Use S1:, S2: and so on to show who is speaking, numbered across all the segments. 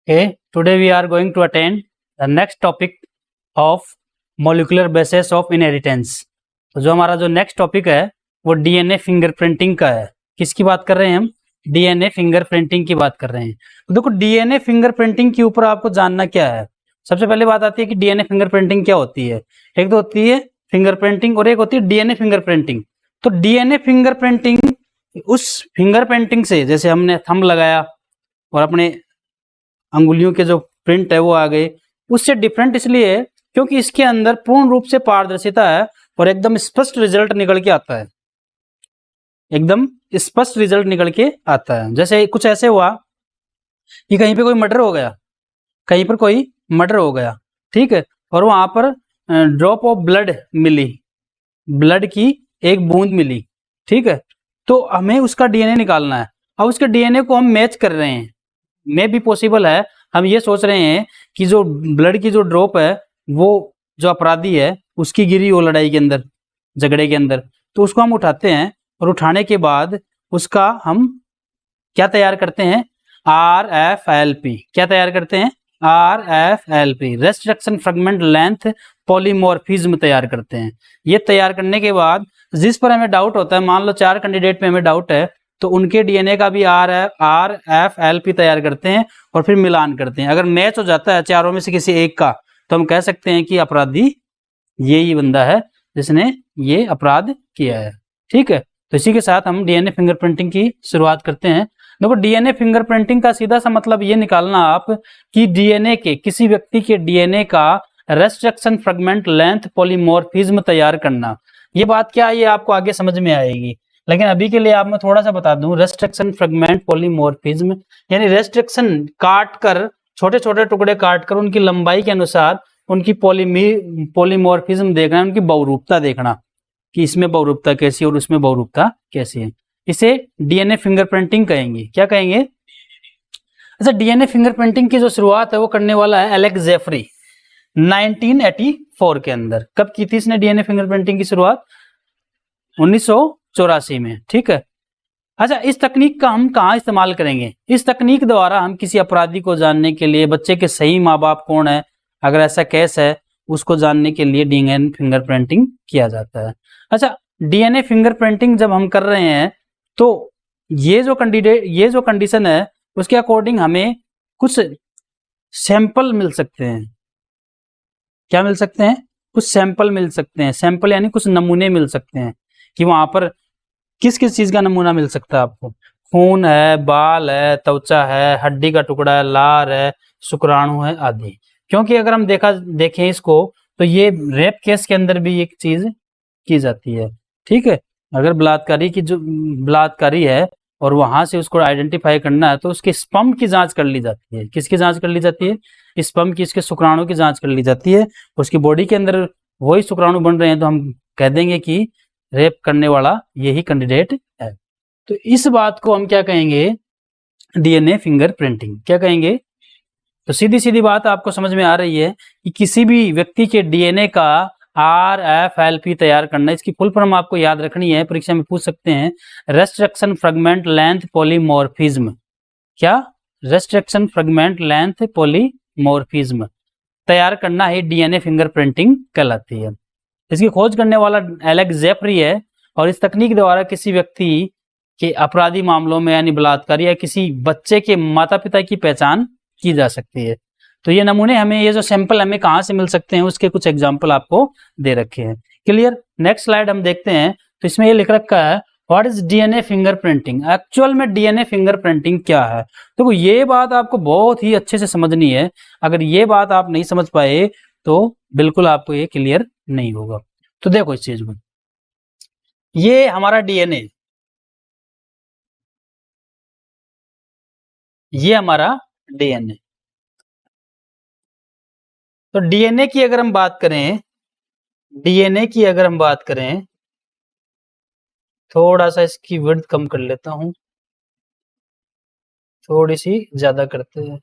S1: Okay, today we are going to attend the next topic of molecular basis of inheritance। तो जो हमारा जो next topic है वो डीएनए फिंगरप्रिंटिंग का है। किसकी बात कर रहे हैं हम? डीएनए फिंगरप्रिंटिंग की बात कर रहे हैं। तो देखो डीएनए फिंगरप्रिंटिंग के ऊपर आपको जानना क्या है। सबसे पहले बात आती है कि डीएनए फिंगरप्रिंटिंग क्या होती है। एक तो होती है फिंगरप्रिंटिंग और एक होती है डीएनए फिंगरप्रिंटिंग। तो डीएनए फिंगरप्रिंटिंग उस फिंगरप्रिंटिंग से, जैसे हमने थंब लगाया और अपने अंगुलियों के जो प्रिंट है वो आ गए, उससे डिफरेंट इसलिए है क्योंकि इसके अंदर पूर्ण रूप से पारदर्शिता है और एकदम स्पष्ट रिजल्ट निकल के आता है। एकदम स्पष्ट रिजल्ट निकल के आता है। जैसे कुछ ऐसे हुआ कि कहीं पे कोई मर्डर हो गया, कहीं पर कोई मर्डर हो गया, ठीक है, और वहां पर ड्रॉप ऑफ ब्लड मिली, ब्लड की एक बूंद मिली, ठीक है, तो हमें उसका डीएनए निकालना है। अब उसके डीएनए को हम मैच कर रहे हैं, में भी पॉसिबल है। हम ये सोच रहे हैं कि जो ब्लड की जो ड्रॉप है वो जो अपराधी है उसकी गिरी हो लड़ाई के अंदर, झगड़े के अंदर, तो उसको हम उठाते हैं और उठाने के बाद उसका हम क्या तैयार करते हैं? RFLP। क्या तैयार करते हैं? RFLP, restriction fragment length polymorphism तैयार करते हैं। ये तैयार करने के बाद जिस पर हमें डाउट होता है, मान लो 4 कैंडिडेट पे हमें डाउट है, तो उनके डीएनए का भी RFLP तैयार करते हैं और फिर मिलान करते हैं। अगर मैच हो जाता है चारों में से किसी एक का, तो हम कह सकते हैं कि अपराधी यही बंदा है जिसने ये अपराध किया है, ठीक है। तो इसी के साथ हम डीएनए फिंगरप्रिंटिंग की शुरुआत करते हैं। देखो डीएनए फिंगरप्रिंटिंग का सीधा सा मतलब ये निकालना आप कि डीएनए के, किसी व्यक्ति के डीएनए का रेस्ट्रिक्शन फ्रेगमेंट लेंथ पॉलीमॉर्फिज्म तैयार करना। ये बात क्या है ये आपको आगे समझ में आएगी, लेकिन अभी के लिए आप मैं थोड़ा सा बता दूं। रेस्ट्रिक्शन फ्रेगमेंट पॉलीमॉर्फिज्म यानी रेस्ट्रिक्शन काट कर, छोटे छोटे टुकड़े काट कर उनकी लंबाई के अनुसार उनकी पॉलीमॉर्फिज्म देखना, उनकी बहुरूपता देखना कि इसमें बहुरूपता कैसी है और उसमें बहुरूपता कैसी है। इसे डीएनए फिंगरप्रिंटिंग कहेंगे। क्या कहेंगे? अच्छा, डीएनए फिंगरप्रिंटिंग की जो शुरुआत है वो करने वाला है एलेक्स जेफरी 1984 के अंदर। कब की थी इसने डीएनए फिंगरप्रिंटिंग की शुरुआत? 1984 में, ठीक है। अच्छा, इस तकनीक का हम कहाँ इस्तेमाल करेंगे? इस तकनीक द्वारा हम किसी अपराधी को जानने के लिए, बच्चे के सही माँ बाप कौन है, अगर ऐसा केस है, उसको जानने के लिए डीएनए फिंगरप्रिंटिंग किया जाता है। अच्छा, डीएनए फिंगरप्रिंटिंग जब हम कर रहे हैं तो ये जो कंडीशन है उसके अकॉर्डिंग हमें कुछ सैंपल मिल सकते हैं। क्या मिल सकते हैं? कुछ सैंपल मिल सकते हैं। सैंपल यानी कुछ नमूने मिल सकते हैं कि वहां पर किस किस चीज का नमूना मिल सकता है आपको। खून है, बाल है, त्वचा है, हड्डी का टुकड़ा है, लार है, शुक्राणु है आदि। क्योंकि अगर हम देखें इसको तो ये रेप केस के अंदर भी एक चीज की जाती है, ठीक है। अगर बलात्कारी है और वहां से उसको आइडेंटिफाई करना है तो उसके स्पर्म की जांच कर ली जाती है। किसकी जांच कर ली जाती है? स्पर्म की, इसके शुक्राणु की जांच कर ली जाती है। उसकी बॉडी के अंदर वही शुक्राणु बन रहे हैं तो हम कह देंगे कि रेप करने वाला यही कैंडिडेट है। तो इस बात को हम क्या कहेंगे? DNA fingerprinting. क्या कहेंगे? तो सीधी सीधी बात आपको समझ में आ रही है कि किसी भी व्यक्ति के डीएनए का RFLP तैयार करना, इसकी फुल फॉर्म आपको याद रखनी है, परीक्षा में पूछ सकते हैं। Restriction fragment length polymorphism. क्या? रेस्ट्रिक्शन फ्रेगमेंट लेंथ पॉलीमॉर्फिज्म तैयार करना ही डीएनए फिंगरप्रिंटिंग कहलाती है। इसकी खोज करने वाला एलेक्स जेफरी है और इस तकनीक द्वारा किसी व्यक्ति के अपराधी मामलों में यानी बलात्कार या किसी बच्चे के माता पिता की पहचान की जा सकती है। तो ये नमूने हमें, ये जो सैंपल हमें कहाँ से मिल सकते हैं उसके कुछ एग्जाम्पल आपको दे रखे हैं। क्लियर? नेक्स्ट स्लाइड हम देखते हैं तो इसमें ये लिख रखा है what is DNA fingerprinting. Actual में डीएनए फिंगरप्रिंटिंग क्या है? देखो ये बात आपको बहुत ही अच्छे से समझनी है। अगर ये बात आप नहीं समझ पाए तो बिल्कुल आपको ये क्लियर नहीं होगा। तो देखो इस चीज को, ये हमारा डीएनए, ये हमारा डीएनए। तो डीएनए की अगर हम बात करें, डीएनए की अगर हम बात करें, थोड़ा सा इसकी विड्थ कम कर लेता हूं, थोड़ी सी ज्यादा करते हैं।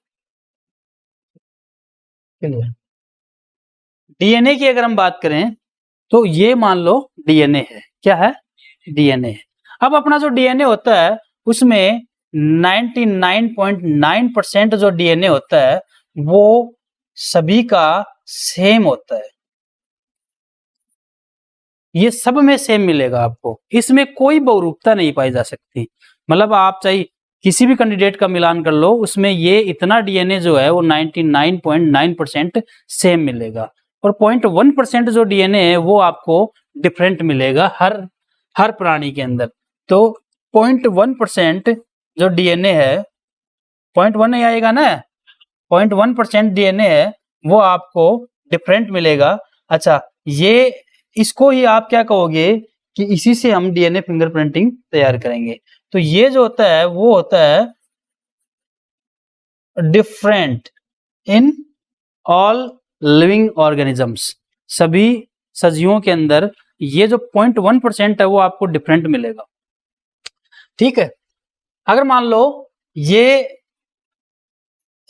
S1: डीएनए की अगर हम बात करें तो ये मान लो डीएनए है। क्या है? डीएनए है। अब अपना जो डीएनए होता है उसमें 99.9% जो डीएनए होता है वो सभी का सेम होता है, ये सब में सेम मिलेगा आपको, इसमें कोई बहुरूपता नहीं पाई जा सकती। मतलब आप चाहे किसी भी कैंडिडेट का मिलान कर लो, उसमें ये इतना डीएनए जो है वो 99.9% सेम मिलेगा, और 0.1% जो डीएनए है वो आपको डिफरेंट मिलेगा हर प्राणी के अंदर। तो 0.1% जो डीएनए है, 0.1 नहीं आएगा ना, 0.1% डीएनए है वो आपको डिफरेंट मिलेगा। अच्छा, ये इसको ही आप क्या कहोगे कि इसी से हम डीएनए फिंगरप्रिंटिंग तैयार करेंगे। तो ये जो होता है वो होता है different in all living organisms, सभी सजीवों के अंदर ये जो 0.1% है वो आपको डिफरेंट मिलेगा। ठीक है, अगर मान लो ये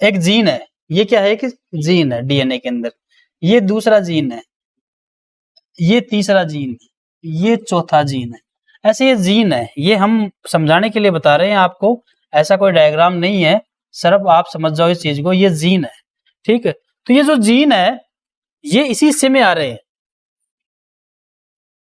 S1: एक जीन है, ये क्या है कि जीन है डीएनए के अंदर, ये दूसरा जीन है, ये तीसरा जीन है, ये चौथा जीन है, ऐसे ये जीन है, ये हम समझाने के लिए बता रहे हैं आपको, ऐसा कोई डायग्राम नहीं है, सिर्फ आप समझ जाओ इस चीज को, ये जीन है। ठीक है, तो ये जो जीन है ये इसी हिस्से में आ रहे हैं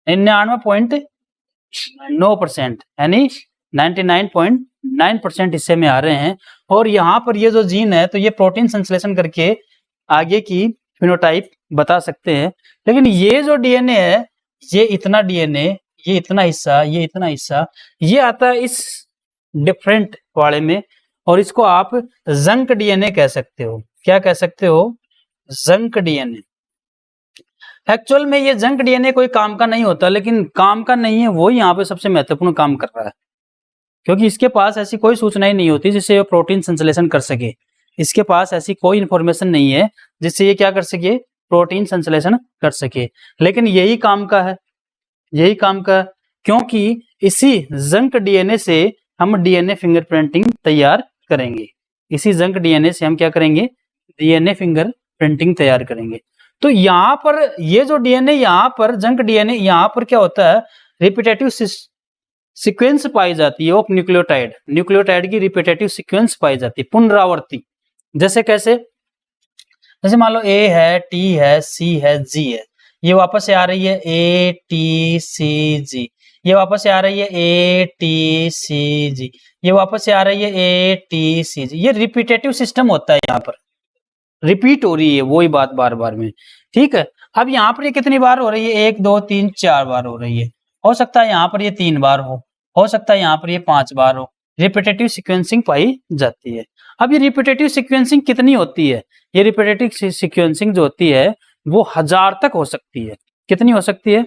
S1: 99.9%, यानी 99.9% हिस्से में आ रहे हैं, और यहाँ पर ये जो जीन है तो ये प्रोटीन संश्लेषण करके आगे की फिनोटाइप बता सकते हैं। लेकिन ये जो डीएनए है, ये इतना डीएनए, ये इतना हिस्सा, ये इतना हिस्सा, ये आता है इस डिफरेंट वाले में, और इसको आप जंक डीएनए कह सकते हो। क्या कह सकते हो? Junk DNA. एक्चुअल में ये जंक डीएनए कोई काम का नहीं होता, लेकिन काम का नहीं है वो यहाँ पे सबसे महत्वपूर्ण काम कर रहा है, क्योंकि इसके पास ऐसी कोई सूचनाएं नहीं होती जिससे ये प्रोटीन संश्लेषण कर सके। इसके पास ऐसी कोई इंफॉर्मेशन नहीं है जिससे ये क्या कर सके, प्रोटीन संश्लेषण कर सके, लेकिन यही काम का है, यही काम का, क्योंकि इसी जंक डीएनए से हम डीएनए फिंगरप्रिंटिंग तैयार करेंगे। इसी जंक डीएनए से हम क्या करेंगे, डीएनए फिंगरप्रिंटिंग तैयार करेंगे। तो यहाँ पर ये जो डीएनए, यहाँ पर जंक डीएनए, यहाँ पर क्या होता है, रिपीटेटिव सीक्वेंस पाई जाती है ऑफ न्यूक्लियोटाइड, न्यूक्लियोटाइड की रिपीटेटिव सीक्वेंस पाई जाती है, पुनरावर्ती। जैसे कैसे, जैसे मान लो ए है, टी है, सी है, जी है, ये वापस से आ रही है ए टी सी जी, ये वापस से आ रही है ए टी सी जी, ये वापस से आ रही है ए टी सी जी। ये रिपीटेटिव सिस्टम होता है, यहाँ पर रिपीट हो रही है वही बात बार बार में। ठीक है, अब यहाँ पर ये कितनी बार हो रही है, 1 2 3 4 बार हो रही है, हो सकता है यहाँ पर ये 3 बार हो सकता है यहाँ पर ये 5 बार हो, रिपीटेटिव सीक्वेंसिंग पाई जाती है। अब ये रिपीटेटिव सीक्वेंसिंग कितनी होती है, ये रिपीटेटिव सीक्वेंसिंग जो होती है वो 1000 तक हो सकती है। कितनी हो सकती है?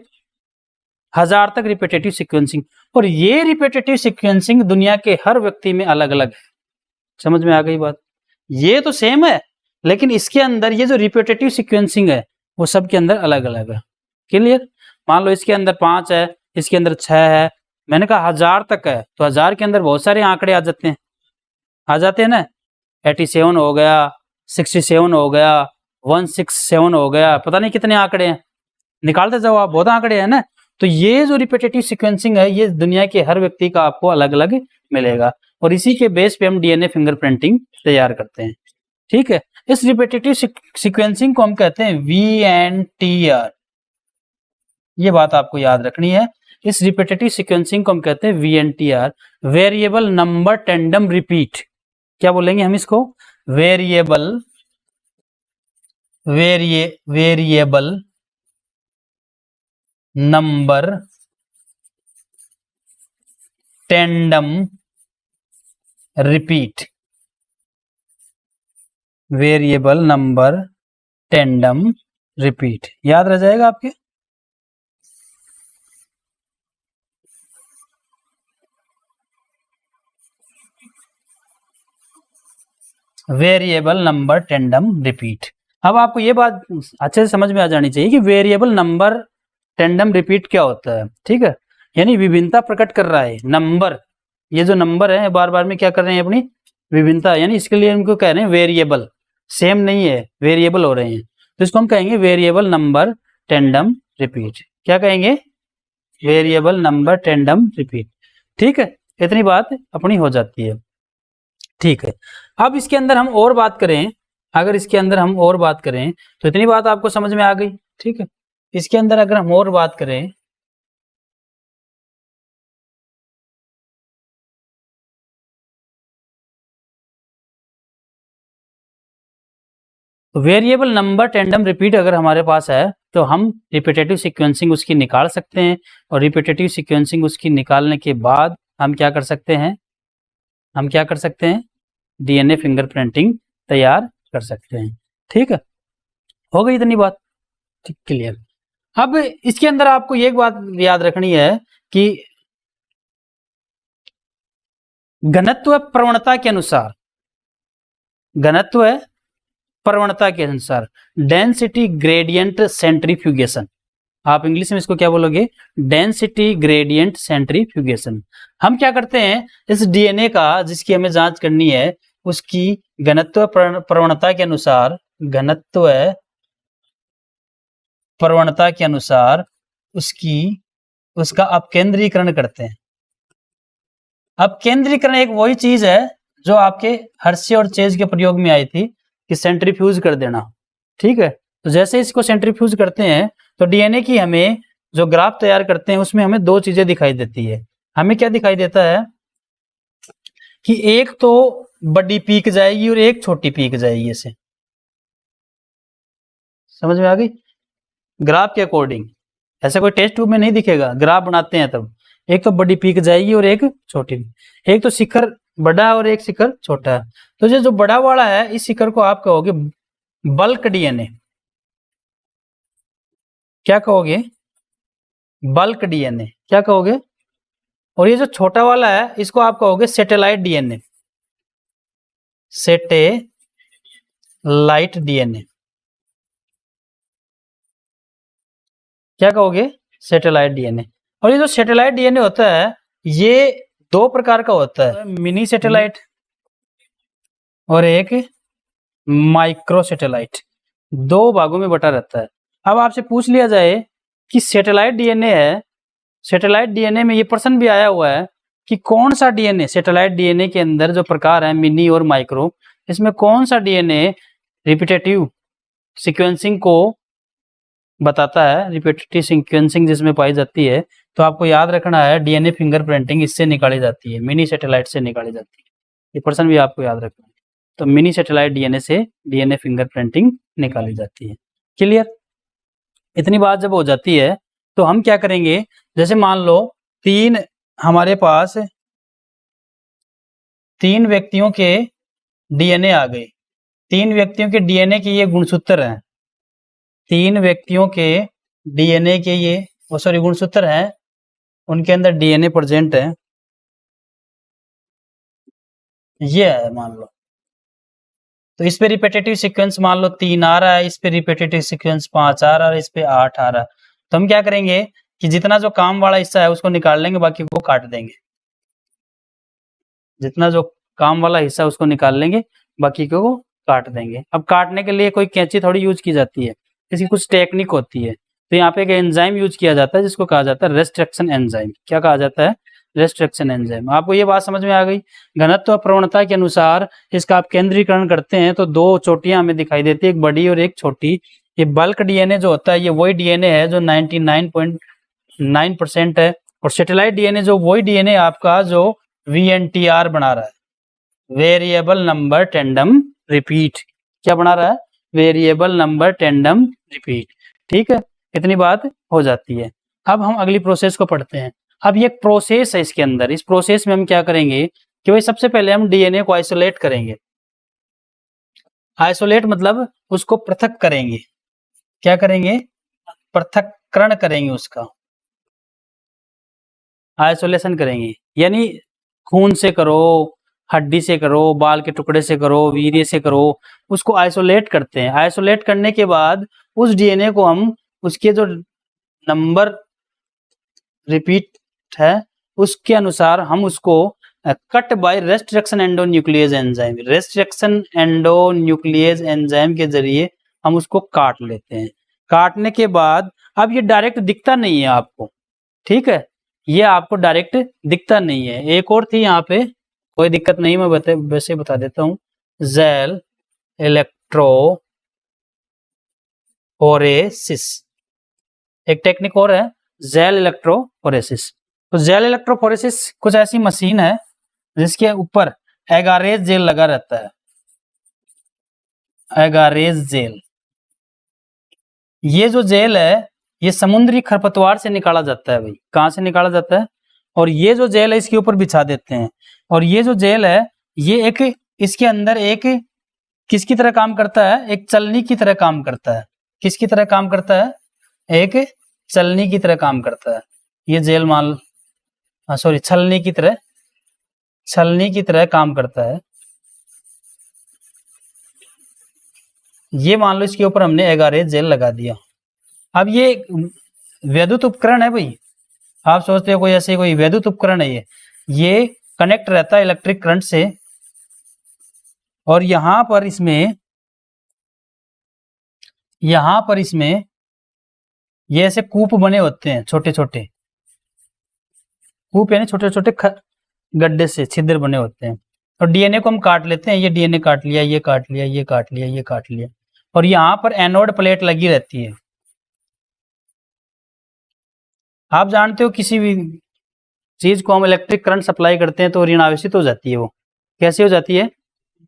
S1: 1000 तक रिपीटेटिव सीक्वेंसिंग। और ये रिपीटेटिव सीक्वेंसिंग दुनिया के हर व्यक्ति में अलग अलग है। समझ में आ गई बात? ये तो सेम है, लेकिन इसके अंदर ये जो रिपीटेटिव सीक्वेंसिंग है वो सबके अंदर अलग अलग है। क्लियर? मान लो इसके अंदर 5 है, इसके अंदर 6 है, मैंने कहा 1000 तक है, तो 1000 के अंदर बहुत सारे आंकड़े आ जाते हैं ना, 87 हो गया, 67 हो गया, 167 हो गया, पता नहीं कितने आंकड़े हैं, निकालते जाओ आप, बहुत आंकड़े हैं ना। तो ये जो रिपीटेटिव सीक्वेंसिंग है ये दुनिया के हर व्यक्ति का आपको अलग अलग मिलेगा, और इसी के बेस पे हम डीएनए फिंगरप्रिंटिंग तैयार करते हैं। ठीक है, इस रिपीटेटिव सीक्वेंसिंग को हम कहते हैं VNTR, ये बात आपको याद रखनी है। इस रिपीटेटिव सीक्वेंसिंग को हम कहते हैं VNTR, variable number tandem repeat. क्या बोलेंगे हम इसको? Variable number tandem repeat, variable number tandem repeat, याद रह जाएगा आपके। Variable number tandem repeat. अब आपको ये बात अच्छे से समझ में आ जानी चाहिए कि वेरिएबल नंबर टेंडम रिपीट क्या होता है। ठीक है, यानी विभिन्नता प्रकट कर रहा है नंबर, ये जो नंबर है बार बार में क्या कर रहे हैं, अपनी विभिन्नता, यानी इसके लिए इनको कह रहे हैं वेरिएबल, सेम नहीं है, वेरिएबल हो रहे हैं, तो इसको हम कहेंगे वेरिएबल नंबर टेंडम रिपीट। क्या कहेंगे? Variable number tandem repeat. ठीक है, इतनी बात अपनी हो जाती है। ठीक है, अब इसके अंदर हम और बात करें, अगर इसके अंदर हम और बात करें तो इतनी बात आपको समझ में आ गई। ठीक है, इसके अंदर अगर हम और बात करें तो वेरिएबल नंबर टेंडम रिपीट अगर हमारे पास है तो हम रिपीटेटिव सीक्वेंसिंग उसकी निकाल सकते हैं, और रिपीटेटिव सीक्वेंसिंग उसकी निकालने के बाद हम क्या कर सकते हैं, हम क्या कर सकते हैं, डीएनए फिंगरप्रिंटिंग तैयार कर सकते हैं। ठीक है, हो गई इतनी बात, ठीक, क्लियर। अब इसके अंदर आपको एक बात याद रखनी है कि घनत्व प्रवणता के अनुसार, घनत्व प्रवणता के अनुसार डेंसिटी ग्रेडियंट सेंट्रीफ्यूगेशन, आप इंग्लिश में इसको क्या बोलोगे, डेंसिटी ग्रेडियंट सेंट्रीफ्यूगेशन। हम क्या करते हैं, इस डीएनए का जिसकी हमें जांच करनी है उसकी घनत्व प्रवणता के अनुसार, घनत्व प्रवणता के अनुसार उसका अपकेंद्रीकरण करते हैं। अपकेंद्रीकरण एक वही चीज है जो आपके हर्शे और चेज के प्रयोग में आई थी कि सेंट्रीफ्यूज कर देना। ठीक है, तो जैसे इसको सेंट्रीफ्यूज करते हैं तो डीएनए की हमें जो ग्राफ तैयार करते हैं उसमें हमें दो चीजें दिखाई देती है। हमें क्या दिखाई देता है कि एक तो बड़ी पीक जाएगी और एक छोटी पीक जाएगी, ऐसे समझ में आ गई, ग्राफ के अकॉर्डिंग। ऐसा कोई टेस्ट ट्यूब में नहीं दिखेगा, ग्राफ बनाते हैं तब एक तो बड़ी पीक जाएगी और एक छोटी, एक तो शिखर बड़ा है और एक शिखर छोटा है। तो ये जो बड़ा वाला है इस शिखर को आप कहोगे बल्क डीएनए, क्या कहोगे, बल्क डीएनए, क्या कहोगे। और ये जो छोटा वाला है इसको आप कहोगे सैटेलाइट डीएनए, सैटेलाइट डीएनए, क्या कहोगे, सैटेलाइट डीएनए। और ये जो सैटेलाइट डीएनए होता है ये दो प्रकार का होता है, मिनी सैटेलाइट और एक माइक्रो सैटेलाइट, दो भागों में बटा रहता है। अब आपसे पूछ लिया जाए कि सैटेलाइट डीएनए है, सैटेलाइट डीएनए में ये प्रश्न भी आया हुआ है कि कौन सा डीएनए, सैटेलाइट डीएनए के अंदर जो प्रकार है मिनी और माइक्रो, इसमें कौन सा डीएनए रिपीटेटिव सीक्वेंसिंग को बताता है, रिपीटेटिव सीक्वेंसिंग जिसमें पाई जाती है। तो आपको याद रखना है डीएनए फिंगरप्रिंटिंग इससे निकाली जाती है, मिनी सैटेलाइट से निकाली जाती है। ये प्रश्न भी आपको याद रखना है। तो मिनी सैटेलाइट डीएनए से डीएनए फिंगरप्रिंटिंग निकाली जाती है। क्लियर, इतनी बात जब हो जाती है तो हम क्या करेंगे, जैसे मान लो हमारे पास तीन व्यक्तियों के डीएनए आ गए, तीन व्यक्तियों के डीएनए के ये गुणसूत्र हैं, तीन व्यक्तियों के डीएनए के ये गुणसूत्र हैं, उनके अंदर डीएनए प्रेजेंट है, ये है मान लो। तो इस पे रिपीटेटिव सीक्वेंस मान लो 3 आ रहा है, इस पे रिपीटेटिव सीक्वेंस 5 आ रहा है, इस पे 8 आ रहा है। तो हम क्या करेंगे कि जितना जो काम वाला हिस्सा है उसको निकाल लेंगे, बाकी को काट देंगे। जितना जो काम वाला हिस्सा उसको निकाल लेंगे, बाकी को काट देंगे। अब काटने के लिए कोई कैंची थोड़ी यूज की जाती है, इसकी कुछ टेक्निक होती है। तो यहाँ पे एक एंजाइम यूज किया जाता है जिसको कहा जाता है रेस्ट्रिक्शन एंजाइम। क्या कहा जाता है, रेस्ट्रिक्शन एंजाइम। आपको ये बात समझ में आ गई। घनत्व प्रवणता के अनुसार इसका आप केंद्रीकरण करते हैं तो दो चोटियां हमें दिखाई देती है, एक बड़ी और एक छोटी। ये बल्क डीएनए जो होता है ये वही डीएनए है जो 99.9% है, और सैटेलाइट डीएनए जो वही डीएनए आपका जो VNTR बना रहा है, वेरिएबल नंबर टेंडम रिपीट। क्या बना रहा है, वेरिएबल नंबर टेंडम रिपीट। ठीक है, इतनी बात हो जाती है। अब हम अगली प्रोसेस को पढ़ते हैं। अब ये प्रोसेस है इसके अंदर, इस प्रोसेस में हम क्या करेंगे कि भाई सबसे पहले हम डीएनए को आइसोलेट करेंगे। आइसोलेट मतलब उसको पृथक करेंगे। क्या करेंगे, पृथक्करण करेंगे, उसका आइसोलेशन करेंगे। यानी खून से करो, हड्डी से करो, बाल के टुकड़े से करो, वीर्य से करो, उसको आइसोलेट करते हैं। आइसोलेट करने के बाद उस डीएनए को हम उसके जो नंबर रिपीट है उसके अनुसार हम उसको cut by restriction endonuclease enzyme, restriction endonuclease enzyme के जरिए हम उसको काट लेते हैं। काटने के बाद अब ये डायरेक्ट दिखता नहीं है आपको, ठीक है, ये आपको डायरेक्ट दिखता नहीं है। एक और थी यहाँ पे कोई दिक्कत नहीं, मैं वैसे बता देता हूँ। जेल इलेक्ट्रोफोरेसिस, एक टेक्निक और है जेल इलेक्ट्रोफोरेसिस। तो जेल इलेक्ट्रोफोरेसिस कुछ ऐसी मशीन है जिसके ऊपर एगारेज जेल लगा रहता है। एगारेज जेल, ये जो जेल है ये समुद्री खरपतवार से निकाला जाता है भाई। कहाँ से निकाला जाता है? और ये जो जेल है इसके ऊपर बिछा देते हैं। और ये जो जेल है ये एक, इसके अंदर एक किसकी तरह काम करता है? एक चलनी की तरह काम करता है। किसकी तरह काम करता है? एक चलनी की तरह काम करता है। ये जेल छलनी की तरह काम करता है। ये मान लो इसके ऊपर हमने एगारेज जेल लगा दिया। अब ये वैद्युत उपकरण है भाई। आप सोचते हो कोई ऐसे कोई वैद्युत उपकरण है ये कनेक्ट रहता है इलेक्ट्रिक करंट से। और यहां पर इसमें ये ऐसे कूप बने होते हैं, छोटे छोटे कूप, यानी छोटे छोटे गड्ढे से छिद्र बने होते हैं। और डीएनए को हम काट लेते हैं। ये डीएनए काट लिया, ये काट लिया, ये काट लिया, ये काट लिया। और यहां पर एनोड प्लेट लगी रहती है। आप जानते हो किसी भी चीज को हम इलेक्ट्रिक करंट सप्लाई करते हैं तो ऋणावेशित हो जाती है। वो कैसे हो जाती है?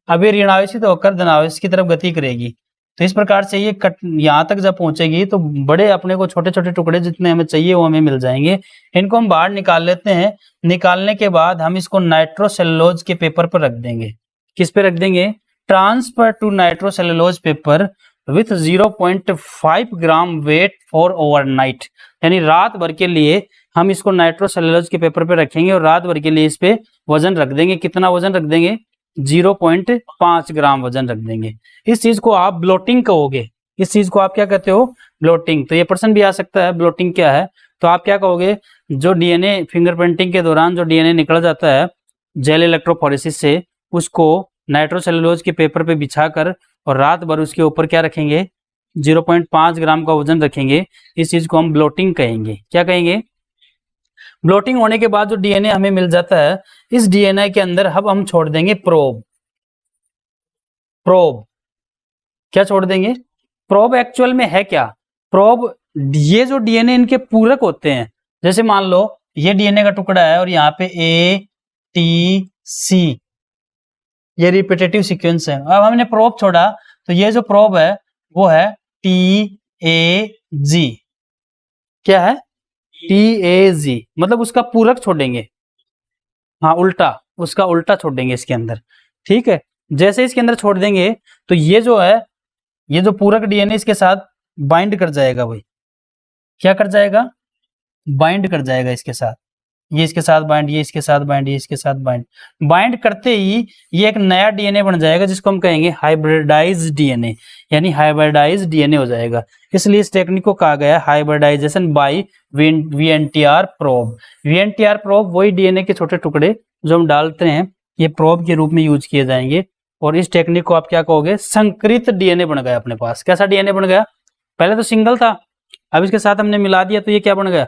S1: अब ये ऋणावेशित होकर धनावेश की तरफ गति करेगी। तो इस प्रकार से ये यहाँ तक जब पहुंचेगी तो बड़े अपने को छोटे छोटे टुकड़े जितने हमें चाहिए वो हमें मिल जाएंगे। इनको हम बाहर निकाल लेते हैं। निकालने के बाद हम इसको नाइट्रोसेलुलोज के पेपर पर रख देंगे। किस पे रख देंगे? Transfer to nitrocellulose paper with 0.5 gram weight for overnight, यानी रात भर के लिए हम इसको नाइट्रोसेलुलोज के पेपर पे रखेंगे और रात भर के लिए इस पे वजन रख देंगे। कितना वजन रख देंगे? 0.5 ग्राम वजन रख देंगे। इस चीज को आप ब्लोटिंग कहोगे। इस चीज को आप क्या कहते हो? ब्लोटिंग। तो ये प्रश्न भी आ सकता है, ब्लोटिंग क्या है? तो आप क्या कहोगे? जो डीएनए फिंगरप्रिंटिंग के दौरान जो डीएनए निकल जाता है जेल इलेक्ट्रोफोरेसिस से, उसको नाइट्रोसेलुलोज के पेपर पे बिछाकर और रात भर उसके ऊपर क्या रखेंगे? 0.5 ग्राम का वजन रखेंगे। इस चीज को हम ब्लोटिंग कहेंगे। क्या कहेंगे? ब्लोटिंग होने के बाद जो डीएनए हमें मिल जाता है, इस डीएनए के अंदर अब हम छोड़ देंगे प्रोब। क्या छोड़ देंगे? प्रोब एक्चुअल में है क्या? प्रोब ये जो डीएनए इनके पूरक होते हैं। जैसे मान लो ये डीएनए का टुकड़ा है और यहाँ पे ATC, ये रिपीटेटिव सीक्वेंस है। अब हमने प्रोब छोड़ा तो ये जो प्रोब है वो है TAG। क्या है? TAG, मतलब उसका पूरक छोड़ेंगे। हाँ, उल्टा, उसका उल्टा छोड़ देंगे इसके अंदर। ठीक है, जैसे इसके अंदर छोड़ देंगे तो ये जो है, ये जो पूरक डीएनए इसके साथ बाइंड कर जाएगा भाई। क्या कर जाएगा? बाइंड कर जाएगा इसके साथ। ये इसके साथ बाइंड, ये इसके साथ बाइंड, ये इसके साथ बाइंड। बाइंड करते ही ये एक नया डीएनए बन जाएगा जिसको हम कहेंगे हाइब्रिडाइज्ड डीएनए, यानी हाइब्रिडाइज्ड डीएनए हो जाएगा। इसलिए इस टेक्निक को कहा गया hybridization by VNTR probe. VNTR probe वही डीएनए के छोटे टुकड़े जो हम डालते हैं ये प्रोब के रूप में यूज किए जाएंगे। और इस टेक्निक को आप क्या कहोगे? संकरित डीएनए बन गया अपने पास। कैसा डीएनए बन गया? पहले तो सिंगल था, अब इसके साथ हमने मिला दिया तो ये क्या बन गया?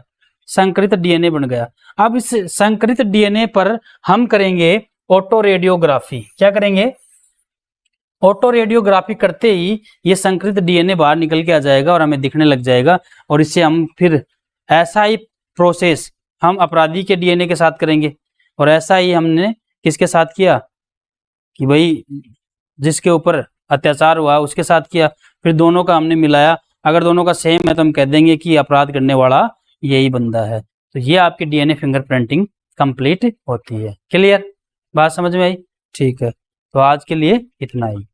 S1: संकरित डीएनए बन गया। अब इस संकरित डीएनए पर हम करेंगे ऑटो रेडियोग्राफी। क्या करेंगे? ऑटो रेडियोग्राफी करते ही ये संकरित डीएनए बाहर निकल के आ जाएगा और हमें दिखने लग जाएगा। और इससे हम फिर ऐसा ही प्रोसेस हम अपराधी के डीएनए के साथ करेंगे। और ऐसा ही हमने किसके साथ किया कि भाई जिसके ऊपर अत्याचार हुआ उसके साथ किया, फिर दोनों का हमने मिलाया। अगर दोनों का सेम है तो हम कह देंगे कि अपराध करने वाला यही बंदा है। तो ये आपकी डीएनए फिंगरप्रिंटिंग कंप्लीट होती है। क्लियर? बात समझ में आई? ठीक है, तो आज के लिए इतना ही।